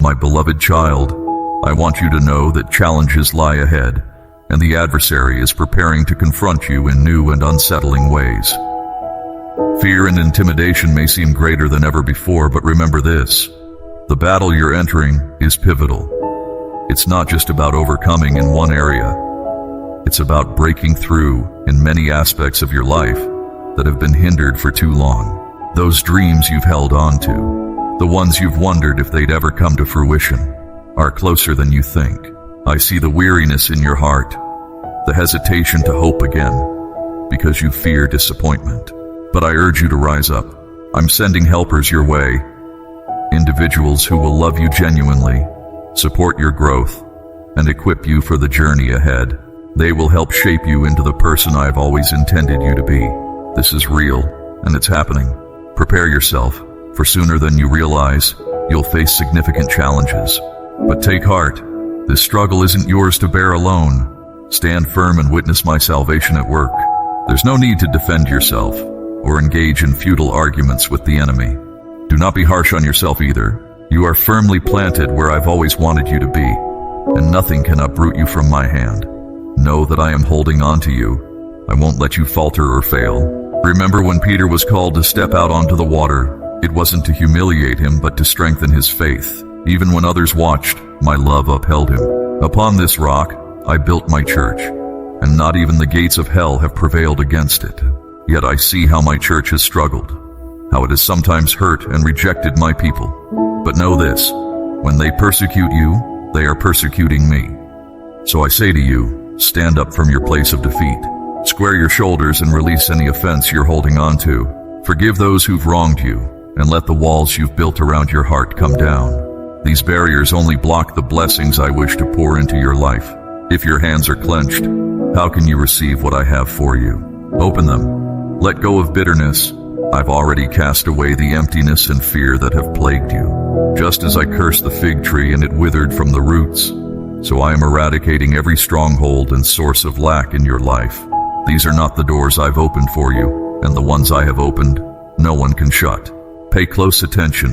My beloved child, I want you to know that challenges lie ahead, and the adversary is preparing to confront you in new and unsettling ways. Fear and intimidation may seem greater than ever before, but remember this: the battle you're entering is pivotal. It's not just about overcoming in one area. It's about breaking through in many aspects of your life that have been hindered for too long. Those dreams you've held on to, the ones you've wondered if they'd ever come to fruition, are closer than you think. I see the weariness in your heart, the hesitation to hope again, because you fear disappointment. But I urge you to rise up. I'm sending helpers your way, individuals who will love you genuinely, support your growth, and equip you for the journey ahead. They will help shape you into the person I've always intended you to be. This is real, and it's happening. Prepare yourself, for sooner than you realize, you'll face significant challenges. But take heart, this struggle isn't yours to bear alone. Stand firm and witness my salvation at work. There's no need to defend yourself or engage in futile arguments with the enemy. Do not be harsh on yourself either. You are firmly planted where I've always wanted you to be, and nothing can uproot you from my hand. Know that I am holding on to you. I won't let you falter or fail. Remember when Peter was called to step out onto the water, it wasn't to humiliate him, but to strengthen his faith. Even when others watched, my love upheld him. Upon this rock, I built my church, and not even the gates of hell have prevailed against it. Yet I see how my church has struggled, how it has sometimes hurt and rejected my people. But know this: when they persecute you, they are persecuting me. So I say to you, stand up from your place of defeat. Square your shoulders and release any offense you're holding on to. Forgive those who've wronged you, and let the walls you've built around your heart come down. These barriers only block the blessings I wish to pour into your life. If your hands are clenched, how can you receive what I have for you? Open them. Let go of bitterness. I've already cast away the emptiness and fear that have plagued you. Just as I cursed the fig tree and it withered from the roots, so I am eradicating every stronghold and source of lack in your life. These are not the doors I've opened for you, and the ones I have opened, no one can shut. Pay close attention,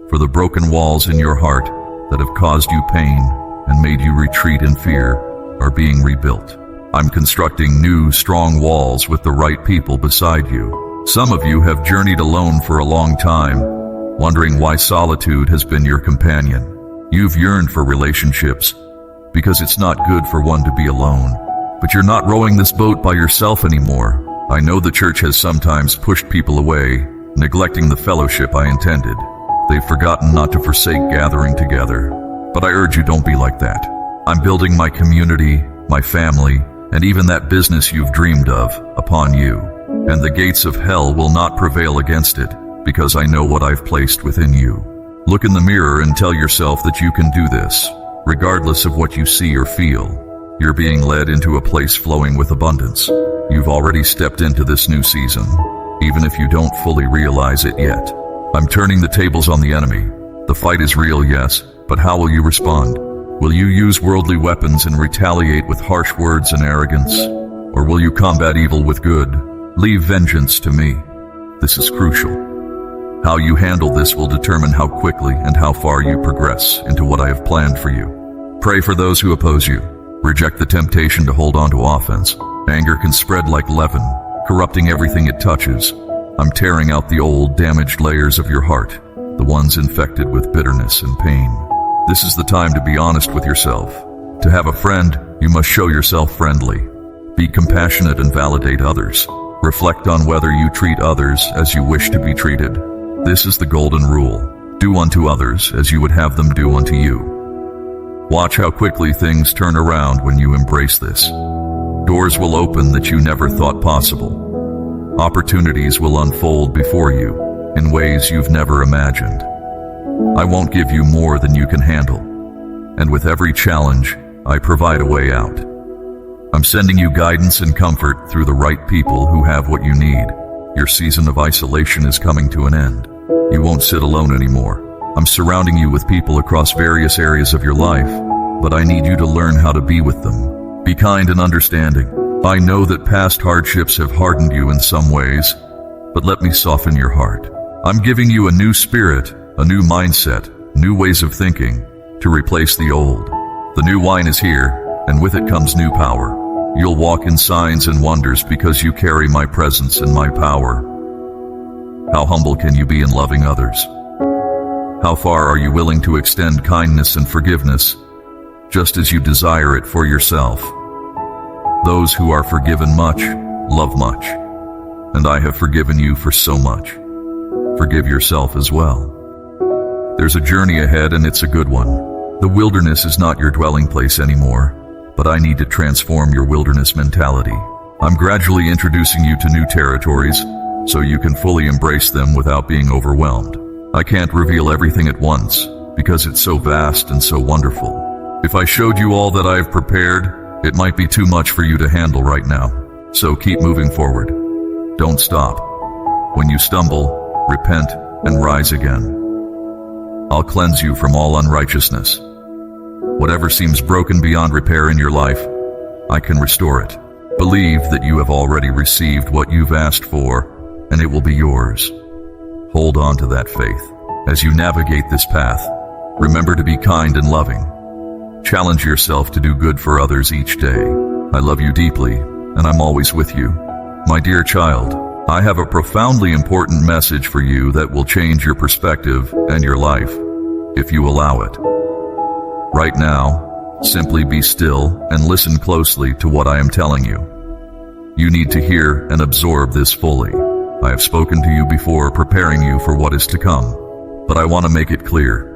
for the broken walls in your heart that have caused you pain and made you retreat in fear are being rebuilt. I'm constructing new, strong walls with the right people beside you. Some of you have journeyed alone for a long time, wondering why solitude has been your companion. You've yearned for relationships, because it's not good for one to be alone. But you're not rowing this boat by yourself anymore. I know the church has sometimes pushed people away, neglecting the fellowship I intended. They've forgotten not to forsake gathering together. But I urge you, don't be like that. I'm building my community, my family, and even that business you've dreamed of upon you. And the gates of hell will not prevail against it, because I know what I've placed within you. Look in the mirror and tell yourself that you can do this, regardless of what you see or feel. You're being led into a place flowing with abundance. You've already stepped into this new season, even if you don't fully realize it yet. I'm turning the tables on the enemy. The fight is real, yes, but how will you respond? Will you use worldly weapons and retaliate with harsh words and arrogance? Or will you combat evil with good? Leave vengeance to me. This is crucial. How you handle this will determine how quickly and how far you progress into what I have planned for you. Pray for those who oppose you. Reject the temptation to hold on to offense. Anger can spread like leaven, corrupting everything it touches. I'm tearing out the old, damaged layers of your heart, the ones infected with bitterness and pain. This is the time to be honest with yourself. To have a friend, you must show yourself friendly. Be compassionate and validate others. Reflect on whether you treat others as you wish to be treated. This is the golden rule. Do unto others as you would have them do unto you. Watch how quickly things turn around when you embrace this. Doors will open that you never thought possible. Opportunities will unfold before you in ways you've never imagined. I won't give you more than you can handle, and with every challenge, I provide a way out. I'm sending you guidance and comfort through the right people who have what you need. Your season of isolation is coming to an end. You won't sit alone anymore. I'm surrounding you with people across various areas of your life, but I need you to learn how to be with them. Be kind and understanding. I know that past hardships have hardened you in some ways, but let me soften your heart. I'm giving you a new spirit, a new mindset, new ways of thinking, to replace the old. The new wine is here, and with it comes new power. You'll walk in signs and wonders because you carry my presence and my power. How humble can you be in loving others? How far are you willing to extend kindness and forgiveness, just as you desire it for yourself? Those who are forgiven much, love much, and I have forgiven you for so much. Forgive yourself as well. There's a journey ahead, and it's a good one. The wilderness is not your dwelling place anymore, but I need to transform your wilderness mentality. I'm gradually introducing you to new territories, so you can fully embrace them without being overwhelmed. I can't reveal everything at once, because it's so vast and so wonderful. If I showed you all that I have prepared, it might be too much for you to handle right now. So keep moving forward. Don't stop. When you stumble, repent and rise again. I'll cleanse you from all unrighteousness. Whatever seems broken beyond repair in your life, I can restore it. Believe that you have already received what you've asked for, and it will be yours. Hold on to that faith. As you navigate this path, remember to be kind and loving. Challenge yourself to do good for others each day. I love you deeply, and I'm always with you. My dear child, I have a profoundly important message for you that will change your perspective and your life, if you allow it. Right now, simply be still and listen closely to what I am telling you. You need to hear and absorb this fully. I have spoken to you before, preparing you for what is to come, but I want to make it clear.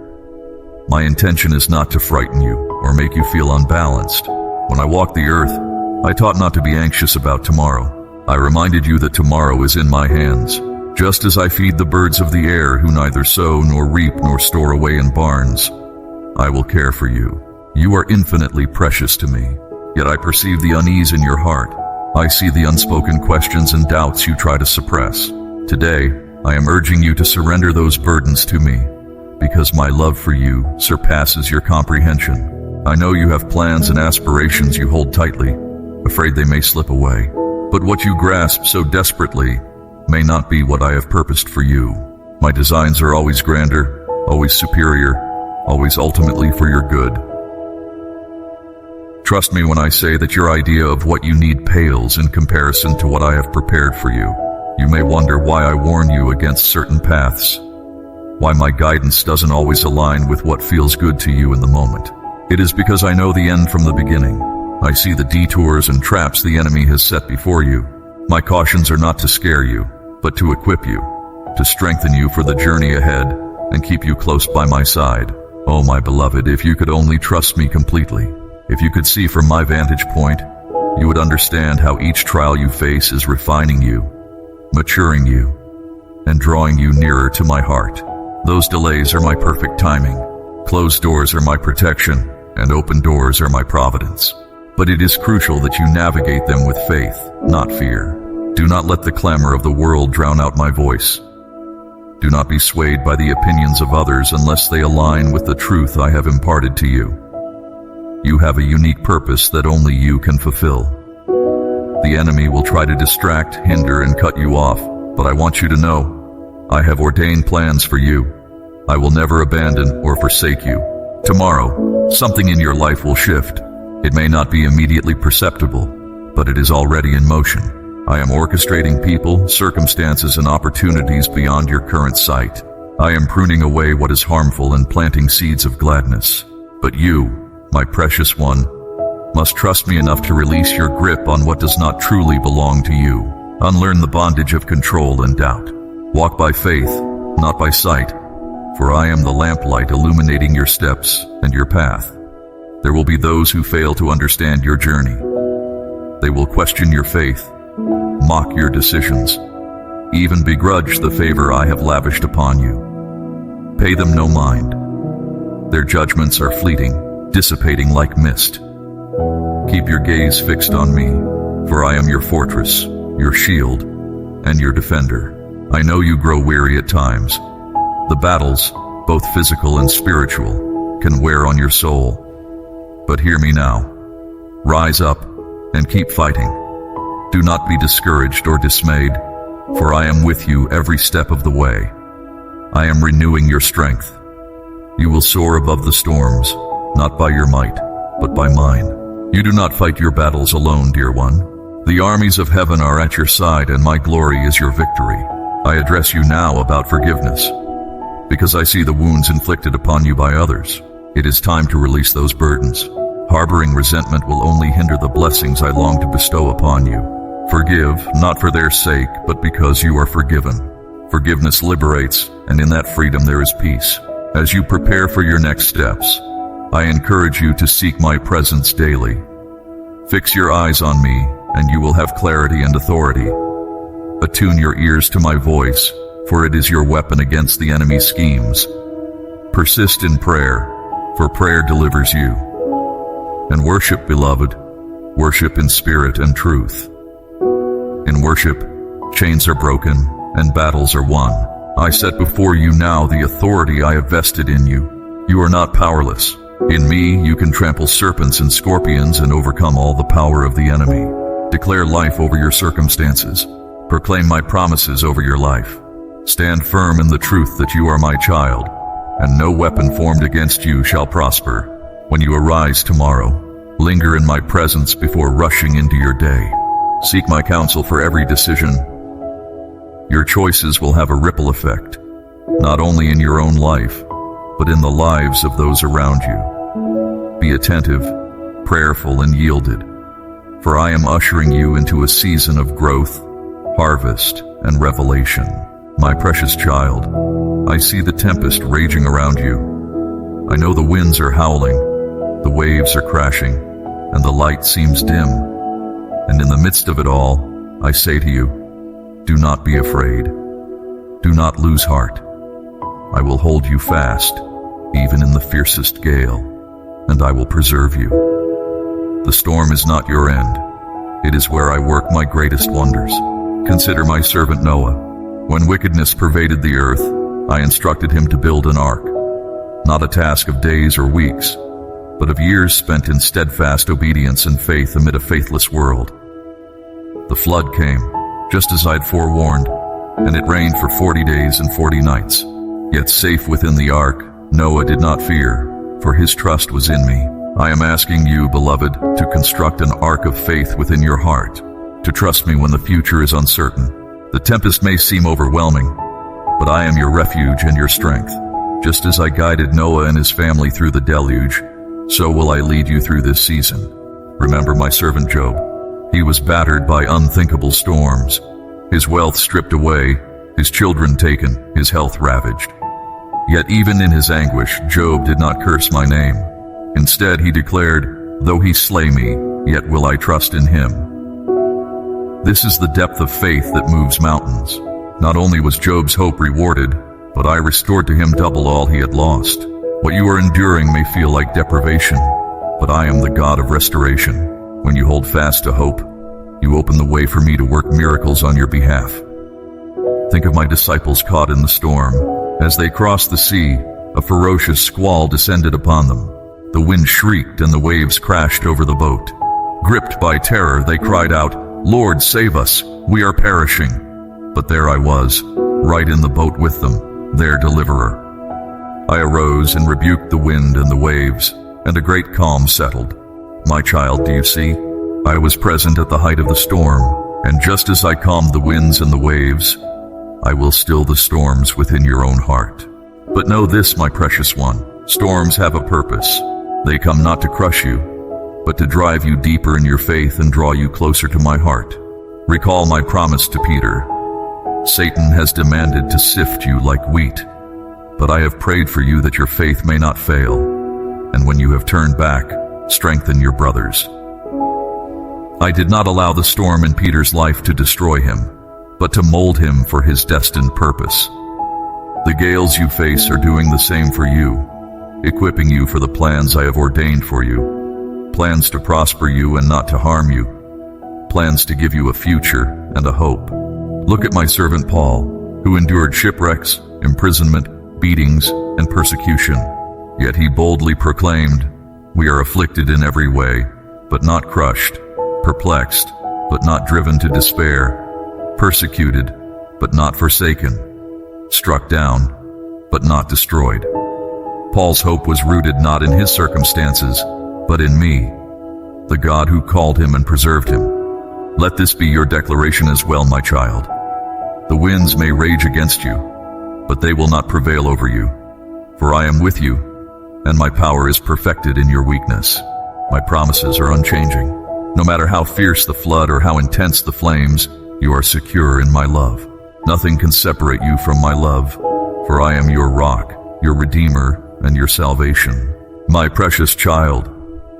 My intention is not to frighten you or make you feel unbalanced. When I walked the earth, I taught not to be anxious about tomorrow. I reminded you that tomorrow is in my hands. Just as I feed the birds of the air who neither sow nor reap nor store away in barns, I will care for you. You are infinitely precious to me, yet I perceive the unease in your heart. I see the unspoken questions and doubts you try to suppress. Today, I am urging you to surrender those burdens to me, because my love for you surpasses your comprehension. I know you have plans and aspirations you hold tightly, afraid they may slip away. But what you grasp so desperately may not be what I have purposed for you. My designs are always grander, always superior, always ultimately for your good. Trust me when I say that your idea of what you need pales in comparison to what I have prepared for you. You may wonder why I warn you against certain paths, why my guidance doesn't always align with what feels good to you in the moment. It is because I know the end from the beginning. I see the detours and traps the enemy has set before you. My cautions are not to scare you, but to equip you, to strengthen you for the journey ahead, and keep you close by my side. Oh, my beloved, if you could only trust me completely, if you could see from my vantage point, you would understand how each trial you face is refining you, maturing you, and drawing you nearer to my heart. Those delays are my perfect timing. Closed doors are my protection, and open doors are my providence. But it is crucial that you navigate them with faith, not fear. Do not let the clamor of the world drown out my voice. Do not be swayed by the opinions of others unless they align with the truth I have imparted to you. You have a unique purpose that only you can fulfill. The enemy will try to distract, hinder, and cut you off, but I want you to know, I have ordained plans for you. I will never abandon or forsake you. Tomorrow, something in your life will shift. It may not be immediately perceptible, but it is already in motion. I am orchestrating people, circumstances, and opportunities beyond your current sight. I am pruning away what is harmful and planting seeds of gladness. But you, my precious one, must trust me enough to release your grip on what does not truly belong to you. Unlearn the bondage of control and doubt. Walk by faith, not by sight, for I am the lamplight illuminating your steps and your path. There will be those who fail to understand your journey. They will question your faith, mock your decisions, even begrudge the favor I have lavished upon you. Pay them no mind. Their judgments are fleeting, dissipating like mist. Keep your gaze fixed on me, for I am your fortress, your shield, and your defender. I know you grow weary at times. The battles, both physical and spiritual, can wear on your soul. But hear me now. Rise up and keep fighting. Do not be discouraged or dismayed, for I am with you every step of the way. I am renewing your strength, You will soar above the storms, not by your might, but by mine. You do not fight your battles alone, dear one. The armies of heaven are at your side, and my glory is your victory. I address you now about forgiveness, because I see the wounds inflicted upon you by others. It is time to release those burdens. Harboring resentment will only hinder the blessings I long to bestow upon you. Forgive, not for their sake, but because you are forgiven. Forgiveness liberates, and in that freedom there is peace. As you prepare for your next steps, I encourage you to seek my presence daily. Fix your eyes on me, and you will have clarity and authority. Attune your ears to my voice, for it is your weapon against the enemy's schemes. Persist in prayer, for prayer delivers you. And worship, beloved, worship in spirit and truth. In worship, chains are broken and battles are won. I set before you now the authority I have vested in you. You are not powerless. In me, you can trample serpents and scorpions and overcome all the power of the enemy. Declare life over your circumstances. Proclaim my promises over your life. Stand firm in the truth that you are my child, and no weapon formed against you shall prosper. When you arise tomorrow, linger in my presence before rushing into your day. Seek my counsel for every decision. Your choices will have a ripple effect, not only in your own life, but in the lives of those around you. Be attentive, prayerful, and yielded, for I am ushering you into a season of growth, harvest, and revelation. My precious child, I see the tempest raging around you. I know the winds are howling, the waves are crashing, and the light seems dim. And in the midst of it all, I say to you, do not be afraid. Do not lose heart. I will hold you fast, even in the fiercest gale, and I will preserve you. The storm is not your end. It is where I work my greatest wonders. Consider my servant Noah. When wickedness pervaded the earth, I instructed him to build an ark, not a task of days or weeks, but of years spent in steadfast obedience and faith amid a faithless world. The flood came, just as I'd forewarned, and it rained for 40 days and 40 nights. Yet safe within the ark, Noah did not fear, for his trust was in me. I am asking you, beloved, to construct an ark of faith within your heart, to trust me when the future is uncertain. The tempest may seem overwhelming, but I am your refuge and your strength. Just as I guided Noah and his family through the deluge, so will I lead you through this season. Remember my servant Job. He was battered by unthinkable storms, his wealth stripped away, his children taken, his health ravaged. Yet even in his anguish, Job did not curse my name. Instead, he declared, though he slay me, yet will I trust in him. This is the depth of faith that moves mountains. Not only was Job's hope rewarded, but I restored to him double all he had lost. What you are enduring may feel like deprivation, but I am the God of restoration. When you hold fast to hope, you open the way for me to work miracles on your behalf. Think of my disciples caught in the storm. As they crossed the sea, a ferocious squall descended upon them. The wind shrieked and the waves crashed over the boat. Gripped by terror, they cried out, "Lord, save us, we are perishing." But there I was, right in the boat with them, their deliverer. I arose and rebuked the wind and the waves, and a great calm settled. My child, do you see? I was present at the height of the storm, and just as I calmed the winds and the waves, I will still the storms within your own heart. But know this, my precious one, storms have a purpose. They come not to crush you, but to drive you deeper in your faith and draw you closer to my heart. Recall my promise to Peter. Satan has demanded to sift you like wheat, but I have prayed for you that your faith may not fail, and when you have turned back, strengthen your brothers. I did not allow the storm in Peter's life to destroy him, but to mold him for his destined purpose. The gales you face are doing the same for you, equipping you for the plans I have ordained for you. Plans to prosper you and not to harm you. Plans to give you a future and a hope. Look at my servant Paul, who endured shipwrecks, imprisonment, beatings, and persecution. Yet he boldly proclaimed, "We are afflicted in every way, but not crushed, perplexed, but not driven to despair, persecuted, but not forsaken, struck down, but not destroyed." Paul's hope was rooted not in his circumstances, but in me, the God who called him and preserved him. Let this be your declaration as well, my child. The winds may rage against you, but they will not prevail over you. For I am with you, and my power is perfected in your weakness. My promises are unchanging. No matter how fierce the flood or how intense the flames, you are secure in my love. Nothing can separate you from my love, for I am your rock, your redeemer, and your salvation. My precious child,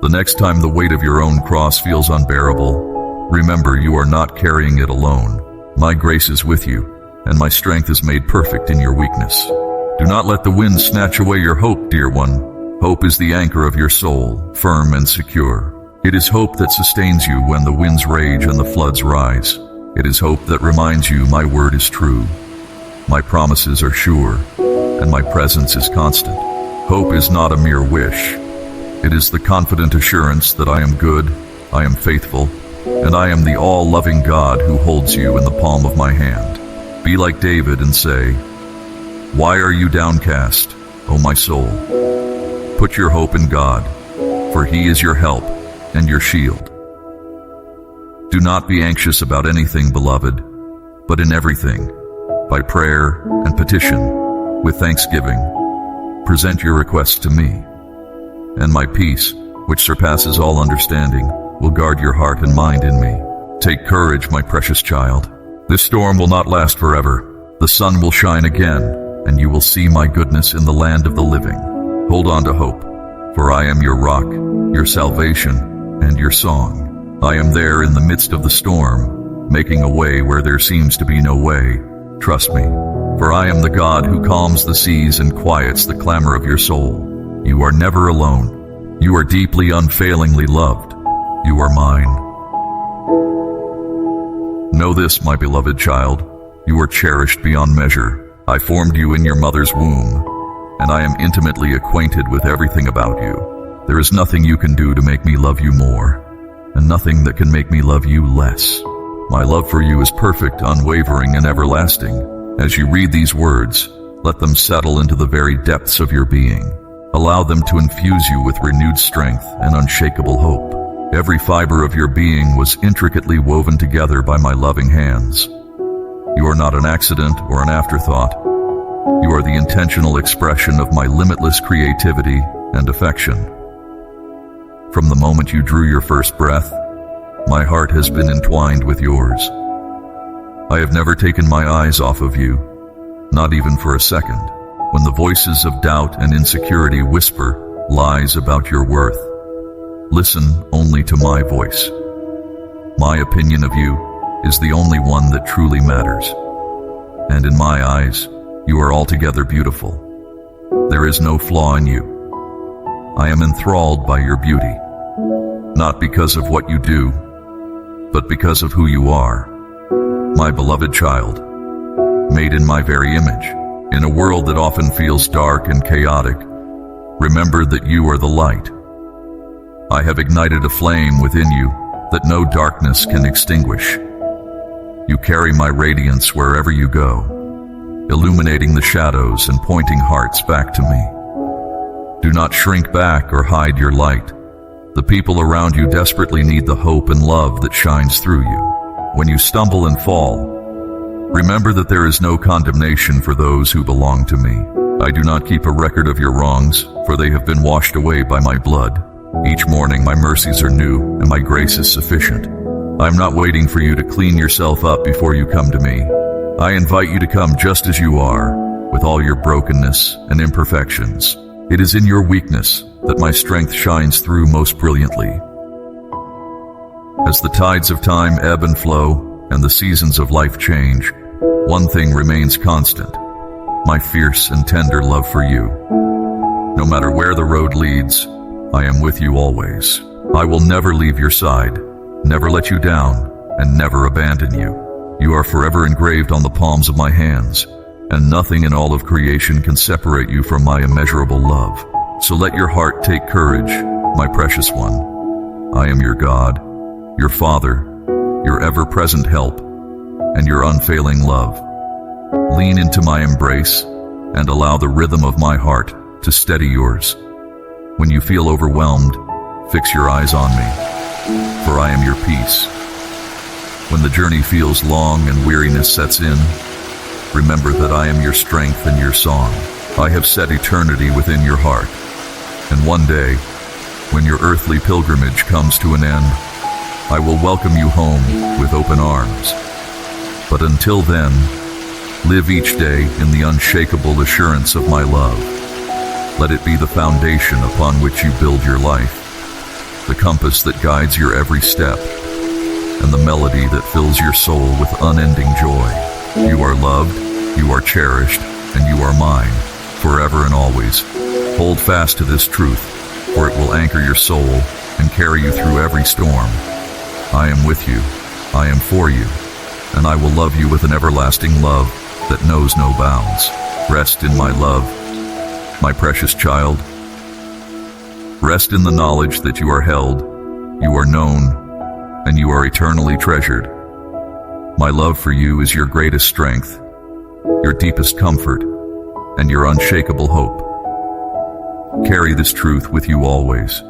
the next time the weight of your own cross feels unbearable, remember you are not carrying it alone. My grace is with you, and my strength is made perfect in your weakness. Do not let the wind snatch away your hope, dear one. Hope is the anchor of your soul, firm and secure. It is hope that sustains you when the winds rage and the floods rise. It is hope that reminds you my word is true. My promises are sure, and my presence is constant. Hope is not a mere wish. It is the confident assurance that I am good, I am faithful, and I am the all-loving God who holds you in the palm of my hand. Be like David and say, "Why are you downcast, O my soul? Put your hope in God, for he is your help and your shield." Do not be anxious about anything, beloved, but in everything, by prayer and petition, with thanksgiving, present your requests to me, and my peace, which surpasses all understanding, will guard your heart and mind in me. Take courage, my precious child. This storm will not last forever. The sun will shine again, and you will see my goodness in the land of the living. Hold on to hope, for I am your rock, your salvation, and your song. I am there in the midst of the storm, making a way where there seems to be no way. Trust me, for I am the God who calms the seas and quiets the clamor of your soul. You are never alone. You are deeply, unfailingly loved. You are mine. Know this, my beloved child. You are cherished beyond measure. I formed you in your mother's womb, and I am intimately acquainted with everything about you. There is nothing you can do to make me love you more, and nothing that can make me love you less. My love for you is perfect, unwavering, and everlasting. As you read these words, let them settle into the very depths of your being. Allow them to infuse you with renewed strength and unshakable hope. Every fiber of your being was intricately woven together by my loving hands. You are not an accident or an afterthought. You are the intentional expression of my limitless creativity and affection. From the moment you drew your first breath, my heart has been entwined with yours. I have never taken my eyes off of you, not even for a second. When the voices of doubt and insecurity whisper lies about your worth, listen only to my voice. My opinion of you is the only one that truly matters. And in my eyes, you are altogether beautiful. There is no flaw in you. I am enthralled by your beauty, not because of what you do, but because of who you are. My beloved child, made in my very image. In a world that often feels dark and chaotic, remember that you are the light. I have ignited a flame within you that no darkness can extinguish. You carry my radiance wherever you go, illuminating the shadows and pointing hearts back to me. Do not shrink back or hide your light. The people around you desperately need the hope and love that shines through you. When you stumble and fall, remember that there is no condemnation for those who belong to me. I do not keep a record of your wrongs, for they have been washed away by my blood. Each morning my mercies are new, and my grace is sufficient. I am not waiting for you to clean yourself up before you come to me. I invite you to come just as you are, with all your brokenness and imperfections. It is in your weakness that my strength shines through most brilliantly. As the tides of time ebb and flow, and the seasons of life change, one thing remains constant: my fierce and tender love for you. No matter where the road leads, I am with you always. I will never leave your side, never let you down, and never abandon you. You are forever engraved on the palms of my hands, and nothing in all of creation can separate you from my immeasurable love. So let your heart take courage, my precious one. I am your God, your Father, your ever-present help, and your unfailing love. Lean into my embrace and allow the rhythm of my heart to steady yours. When you feel overwhelmed, fix your eyes on me, for I am your peace. When the journey feels long and weariness sets in, remember that I am your strength and your song. I have set eternity within your heart, and one day, when your earthly pilgrimage comes to an end, I will welcome you home with open arms. But until then, live each day in the unshakable assurance of my love. Let it be the foundation upon which you build your life, the compass that guides your every step, and the melody that fills your soul with unending joy. You are loved, you are cherished, and you are mine, forever and always. Hold fast to this truth, for it will anchor your soul and carry you through every storm. I am with you, I am for you, and I will love you with an everlasting love that knows no bounds. Rest in my love, my precious child. Rest in the knowledge that you are held, you are known, and you are eternally treasured. My love for you is your greatest strength, your deepest comfort, and your unshakable hope. Carry this truth with you always,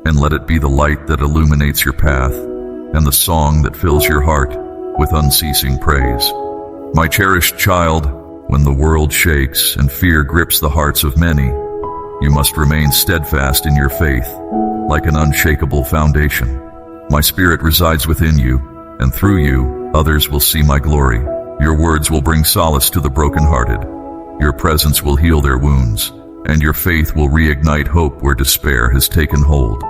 and let it be the light that illuminates your path and the song that fills your heart with unceasing praise. My cherished child, when the world shakes and fear grips the hearts of many, you must remain steadfast in your faith, like an unshakable foundation. My spirit resides within you, and through you, others will see my glory. Your words will bring solace to the brokenhearted. Your presence will heal their wounds, and your faith will reignite hope where despair has taken hold.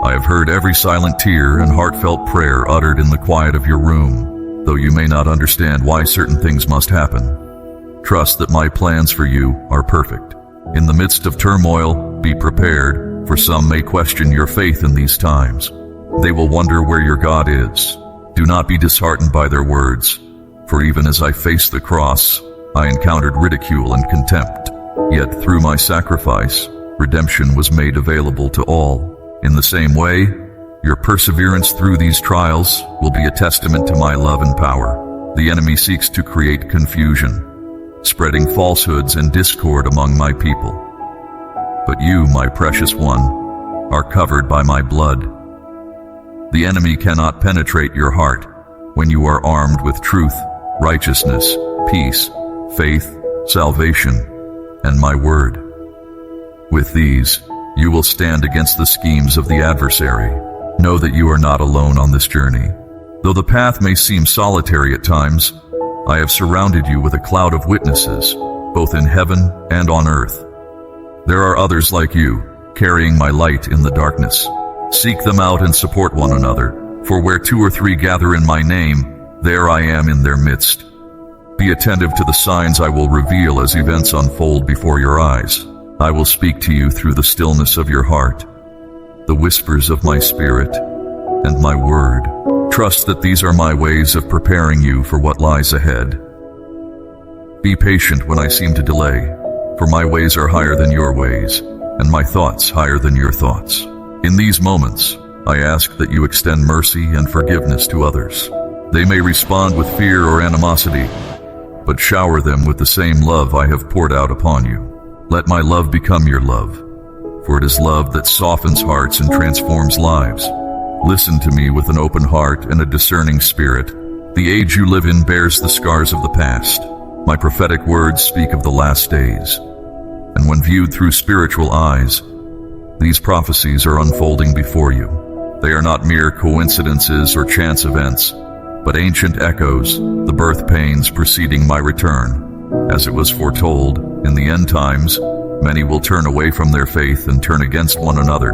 I have heard every silent tear and heartfelt prayer uttered in the quiet of your room, though you may not understand why certain things must happen. Trust that my plans for you are perfect. In the midst of turmoil, be prepared, for some may question your faith in these times. They will wonder where your God is. Do not be disheartened by their words, for even as I faced the cross, I encountered ridicule and contempt. Yet through my sacrifice, redemption was made available to all. In the same way, your perseverance through these trials will be a testament to my love and power. The enemy seeks to create confusion, spreading falsehoods and discord among my people. But you, my precious one, are covered by my blood. The enemy cannot penetrate your heart when you are armed with truth, righteousness, peace, faith, salvation, and my word. With these, you will stand against the schemes of the adversary. Know that you are not alone on this journey. Though the path may seem solitary at times, I have surrounded you with a cloud of witnesses, both in heaven and on earth. There are others like you, carrying my light in the darkness. Seek them out and support one another, for where 2 or 3 gather in my name, there I am in their midst. Be attentive to the signs I will reveal as events unfold before your eyes. I will speak to you through the stillness of your heart, the whispers of my spirit, and my word. Trust that these are my ways of preparing you for what lies ahead. Be patient when I seem to delay, for my ways are higher than your ways, and my thoughts higher than your thoughts. In these moments, I ask that you extend mercy and forgiveness to others. They may respond with fear or animosity, but shower them with the same love I have poured out upon you. Let my love become your love, for it is love that softens hearts and transforms lives. Listen to me with an open heart and a discerning spirit. The age you live in bears the scars of the past. My prophetic words speak of the last days, and when viewed through spiritual eyes, these prophecies are unfolding before you. They are not mere coincidences or chance events, but ancient echoes, the birth pains preceding my return. As it was foretold, in the end times, many will turn away from their faith and turn against one another.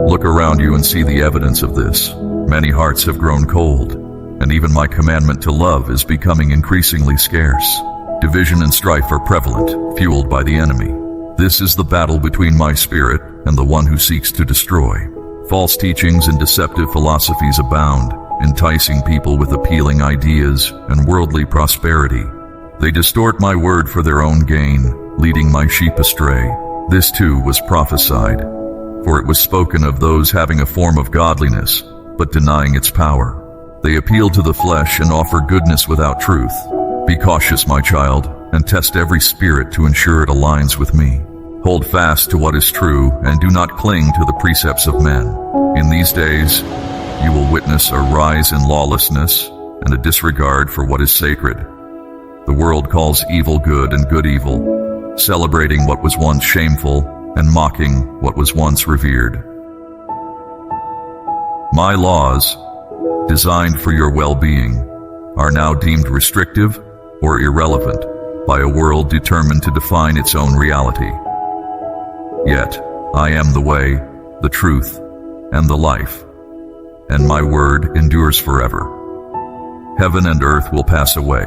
Look around you and see the evidence of this. Many hearts have grown cold, and even my commandment to love is becoming increasingly scarce. Division and strife are prevalent, fueled by the enemy. This is the battle between my spirit and the one who seeks to destroy. False teachings and deceptive philosophies abound, enticing people with appealing ideas and worldly prosperity. They distort my word for their own gain, leading my sheep astray. This too was prophesied, for it was spoken of those having a form of godliness, but denying its power. They appeal to the flesh and offer goodness without truth. Be cautious, my child, and test every spirit to ensure it aligns with me. Hold fast to what is true and do not cling to the precepts of men. In these days, you will witness a rise in lawlessness and a disregard for what is sacred. The world calls evil good and good evil, celebrating what was once shameful and mocking what was once revered. My laws, designed for your well-being, are now deemed restrictive or irrelevant by a world determined to define its own reality. Yet, I am the way, the truth, and the life, and my word endures forever. Heaven and earth will pass away,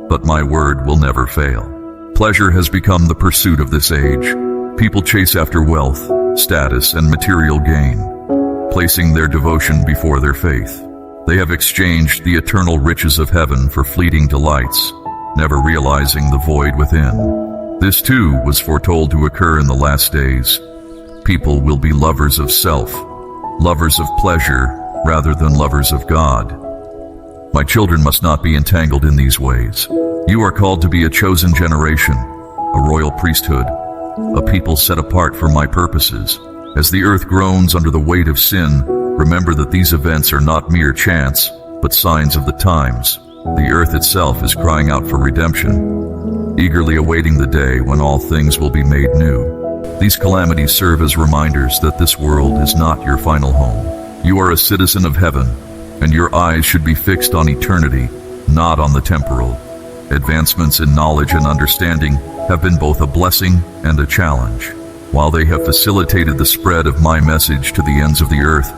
but my word will never fail. Pleasure has become the pursuit of this age. People chase after wealth, status, and material gain, placing their devotion before their faith. They have exchanged the eternal riches of heaven for fleeting delights, never realizing the void within. This too was foretold to occur in the last days. People will be lovers of self, lovers of pleasure rather than lovers of God. My children must not be entangled in these ways. You are called to be a chosen generation, a royal priesthood, a people set apart for my purposes. As the earth groans under the weight of sin, remember that these events are not mere chance, but signs of the times. The earth itself is crying out for redemption, eagerly awaiting the day when all things will be made new. These calamities serve as reminders that this world is not your final home. You are a citizen of heaven, and your eyes should be fixed on eternity, not on the temporal. Advancements in knowledge and understanding have been both a blessing and a challenge. While they have facilitated the spread of my message to the ends of the earth,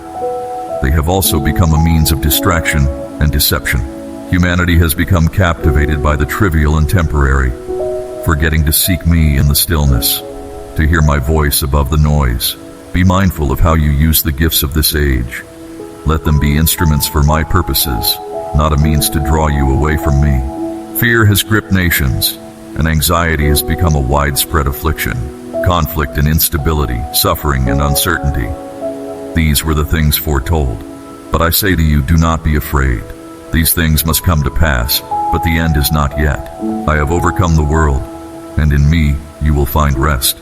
they have also become a means of distraction and deception. Humanity has become captivated by the trivial and temporary, forgetting to seek me in the stillness, to hear my voice above the noise. Be mindful of how you use the gifts of this age. Let them be instruments for my purposes, not a means to draw you away from me. Fear has gripped nations, and anxiety has become a widespread affliction. Conflict and instability, suffering and uncertainty. These were the things foretold. But I say to you, do not be afraid. These things must come to pass, but the end is not yet. I have overcome the world, and in me you will find rest.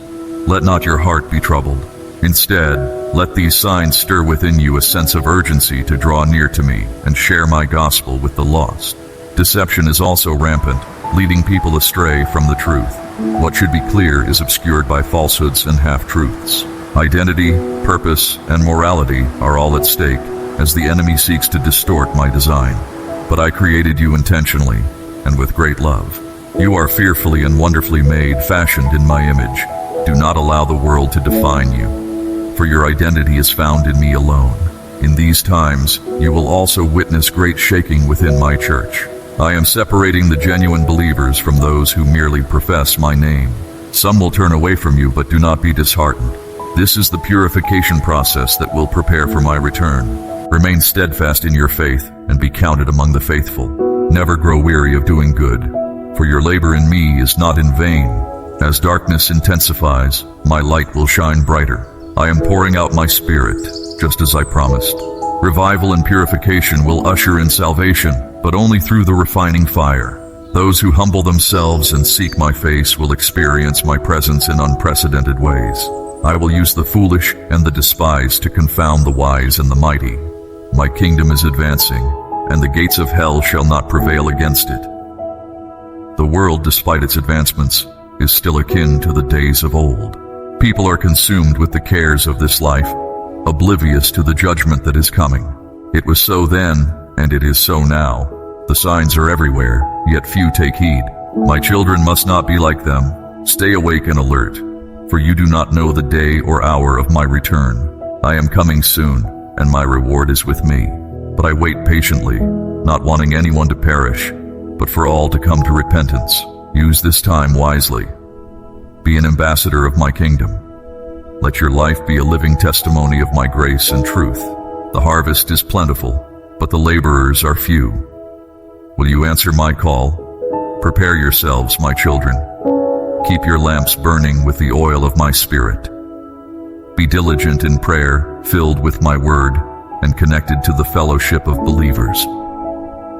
Let not your heart be troubled. Instead, let these signs stir within you a sense of urgency to draw near to me and share my gospel with the lost. Deception is also rampant, leading people astray from the truth. What should be clear is obscured by falsehoods and half-truths. Identity, purpose, and morality are all at stake as the enemy seeks to distort my design. But I created you intentionally and with great love. You are fearfully and wonderfully made, fashioned in my image. Do not allow the world to define you, for your identity is found in me alone. In these times, you will also witness great shaking within my church. I am separating the genuine believers from those who merely profess my name. Some will turn away from you, but do not be disheartened. This is the purification process that will prepare for my return. Remain steadfast in your faith and be counted among the faithful. Never grow weary of doing good, for your labor in me is not in vain. As darkness intensifies, my light will shine brighter. I am pouring out my spirit, just as I promised. Revival and purification will usher in salvation, but only through the refining fire. Those who humble themselves and seek my face will experience my presence in unprecedented ways. I will use the foolish and the despised to confound the wise and the mighty. My kingdom is advancing, and the gates of hell shall not prevail against it. The world, despite its advancements, is still akin to the days of old. People are consumed with the cares of this life, oblivious to the judgment that is coming. It was so then, and it is so now. The signs are everywhere, yet few take heed. My children must not be like them. Stay awake and alert, for you do not know the day or hour of my return. I am coming soon, and my reward is with me. But I wait patiently, not wanting anyone to perish, but for all to come to repentance. Use this time wisely. Be an ambassador of my kingdom. Let your life be a living testimony of my grace and truth. The harvest is plentiful, but the laborers are few. Will you answer my call? Prepare yourselves, my children. Keep your lamps burning with the oil of my spirit. Be diligent in prayer, filled with my word, and connected to the fellowship of believers.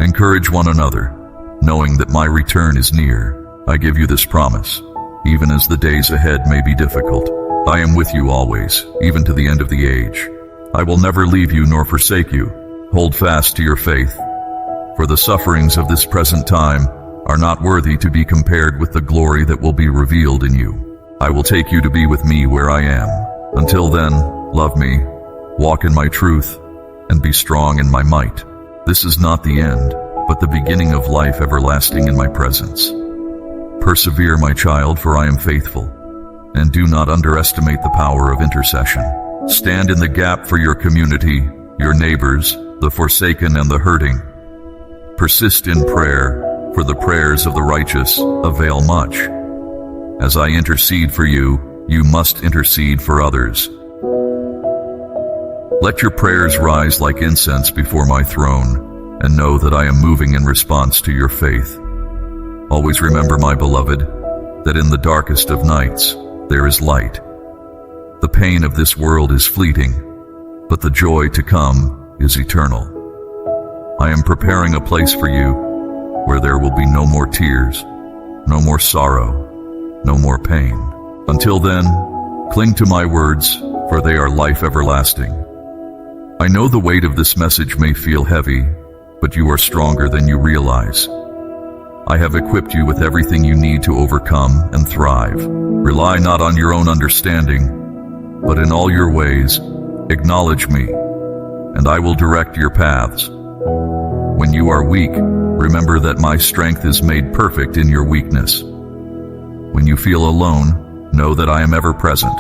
Encourage one another, knowing that my return is near. I give you this promise. even as the days ahead may be difficult. I am with you always, even to the end of the age. I will never leave you nor forsake you. Hold fast to your faith, for the sufferings of this present time are not worthy to be compared with the glory that will be revealed in you. I will take you to be with me where I am. Until then, love me, walk in my truth, and be strong in my might. This is not the end, but the beginning of life everlasting in my presence. Persevere, my child, for I am faithful, and do not underestimate the power of intercession. Stand in the gap for your community, your neighbors, the forsaken and the hurting. Persist in prayer, for the prayers of the righteous avail much. As I intercede for you, you must intercede for others. Let your prayers rise like incense before my throne, and know that I am moving in response to your faith. Always remember, my beloved, that in the darkest of nights there is light. The pain of this world is fleeting, but the joy to come is eternal. I am preparing a place for you where there will be no more tears, no more sorrow, no more pain. Until then, cling to my words, for they are life everlasting. I know the weight of this message may feel heavy, but you are stronger than you realize. I have equipped you with everything you need to overcome and thrive. Rely not on your own understanding, but in all your ways, acknowledge me, and I will direct your paths. When you are weak, remember that my strength is made perfect in your weakness. When you feel alone, know that I am ever present,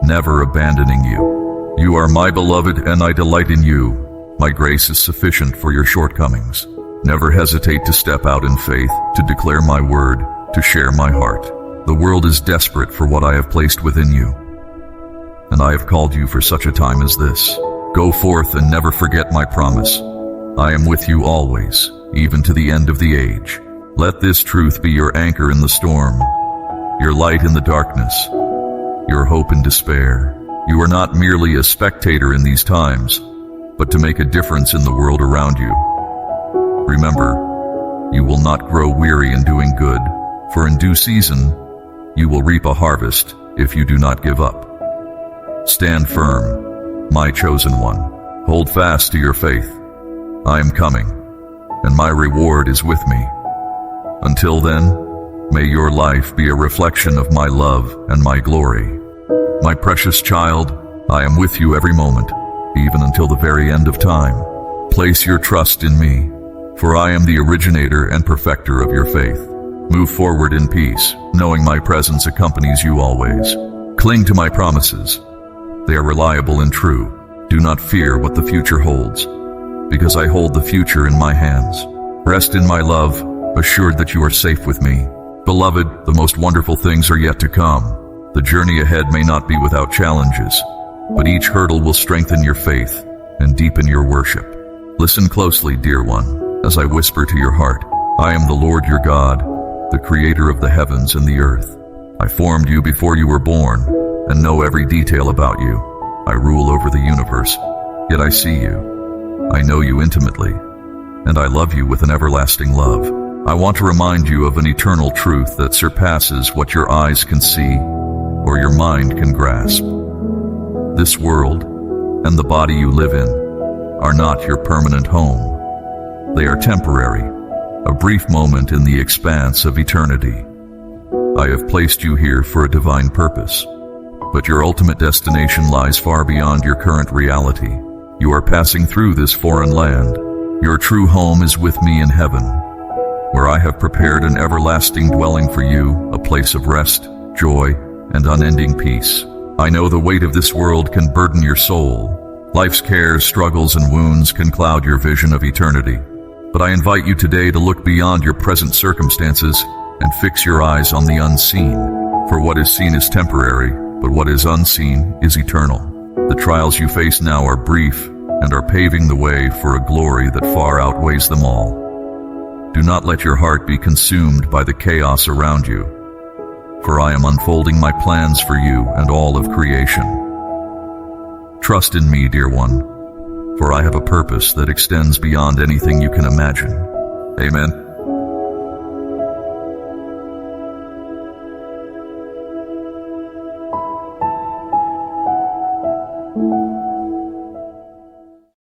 never abandoning you. You are my beloved, and I delight in you. My grace is sufficient for your shortcomings. Never hesitate to step out in faith, to declare my word, to share my heart. The world is desperate for what I have placed within you, and I have called you for such a time as this. Go forth and never forget my promise. I am with you always, even to the end of the age. Let this truth be your anchor in the storm, your light in the darkness, your hope in despair. You are not merely a spectator in these times, but to make a difference in the world around you. Remember, you will not grow weary in doing good, for in due season you will reap a harvest if you do not give up. Stand firm, my chosen one. Hold fast to your faith. I am coming, and my reward is with me. Until then, may your life be a reflection of my love and my glory. My precious child, I am with you every moment, even until the very end of time. Place your trust in me, for I am the originator and perfecter of your faith. Move forward in peace, knowing my presence accompanies you always. Cling to my promises. They are reliable and true. Do not fear what the future holds, because I hold the future in my hands. Rest in my love, assured that you are safe with me. Beloved, the most wonderful things are yet to come. The journey ahead may not be without challenges, but each hurdle will strengthen your faith and deepen your worship. Listen closely, dear one, as I whisper to your heart. I am the Lord your God, the creator of the heavens and the earth. I formed you before you were born and know every detail about you. I rule over the universe, yet I see you. I know you intimately, and I love you with an everlasting love. I want to remind you of an eternal truth that surpasses what your eyes can see or your mind can grasp. This world and the body you live in are not your permanent home. They are temporary, a brief moment in the expanse of eternity. I have placed you here for a divine purpose, but your ultimate destination lies far beyond your current reality. You are passing through this foreign land. Your true home is with me in heaven, where I have prepared an everlasting dwelling for you, a place of rest, joy, and unending peace. I know the weight of this world can burden your soul. Life's cares, struggles, and wounds can cloud your vision of eternity. But I invite you today to look beyond your present circumstances and fix your eyes on the unseen. For what is seen is temporary, but what is unseen is eternal. The trials you face now are brief and are paving the way for a glory that far outweighs them all. Do not let your heart be consumed by the chaos around you, for I am unfolding my plans for you and all of creation. Trust in me, dear one, for I have a purpose that extends beyond anything you can imagine. Amen.